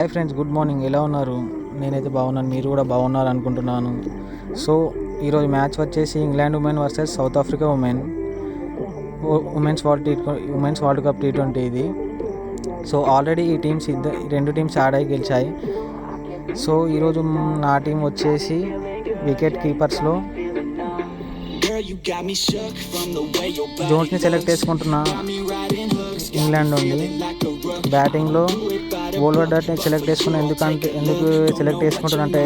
Hi friends, good morning. ఎలా ఉన్నారు? నేనైతే బాగున్నాను, మీరు కూడా బాగున్నారు అనుకుంటున్నాను. సో ఈరోజు మ్యాచ్ వచ్చేసి England women versus south Africa women's world cup T20 ఇది. సో ఆల్రెడీ ఈ రెండు టీమ్స్ ఆడాయి, గెలిచాయి. సో ఈరోజు నా టీం వచ్చేసి వికెట్ కీపర్స్లో జోన్స్ని సెలెక్ట్ చేసుకుంటున్నా ఇంగ్లాండ్ నుండి. బ్యాటింగ్లో వోల్వర్డర్ని సెలెక్ట్ చేసుకున్నా. ఎందుకు సెలెక్ట్ చేసుకుంటున్నా అంటే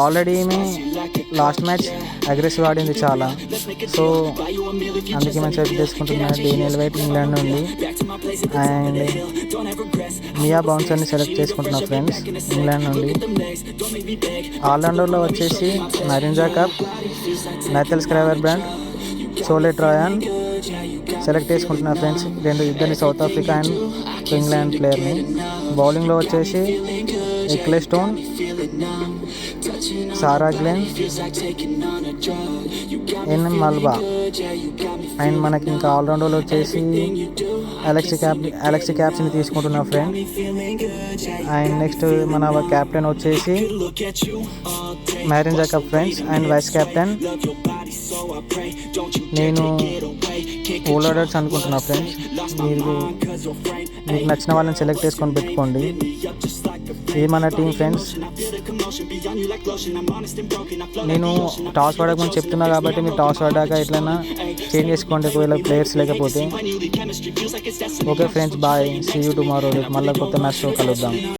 ఆల్రెడీ లాస్ట్ మ్యాచ్ అగ్రెసివ్ ఆడింది చాలా. సో అందుకే మేము సెలెక్ట్ చేసుకుంటున్నా డేనియల్ వైట్ ఇంగ్లాండ్ నుండి. అండ్ మియా బౌన్సర్ని సెలెక్ట్ చేసుకుంటున్నా ఫ్రెండ్స్ ఇంగ్లాండ్ నుండి. ఆల్రౌండర్లో వచ్చేసి నరేంద్ర Kapp, Natalie Sciver Brunt, Chloe Tryon select చేసుకుంటున్నా ఫ్రెండ్స్. ఇద్దరిని సౌత్ ఆఫ్రికా అండ్ ఇంగ్లాండ్ ప్లేయర్ని. బౌలింగ్లో వచ్చేసి Ecclestone, Sarah Glenn, N Mlaba. And మనకి ఇంకా ఆల్రౌండర్లో వచ్చేసి అలెక్సీ క్యాప్స్ని తీసుకుంటున్నా ఫ్రెండ్. అండ్ నెక్స్ట్ మన కెప్టెన్ వచ్చేసి మ్యారెన్ జాకబ్ ఫ్రెండ్స్. అండ్ వైస్ కెప్టెన్ నేను వోల్వర్డర్స్ అనుకుంటున్నా ఫ్రెండ్స్. మీకు నచ్చిన వాళ్ళని సెలెక్ట్ చేసుకొని పెట్టుకోండి. ఇది మన టీం ఫ్రెండ్స్. నేను టాస్ పడకముందు చెప్తున్నా కాబట్టి మీరు టాస్ పడ్డాక ఎట్లయినా చేంజ్ చేసుకోండి ఒకవేళ ప్లేయర్స్ లేకపోతే. Okay friends, bye, see you tomorrow. రేపు మళ్ళీ కొత్త మ్యాచ్తో కలుద్దాం.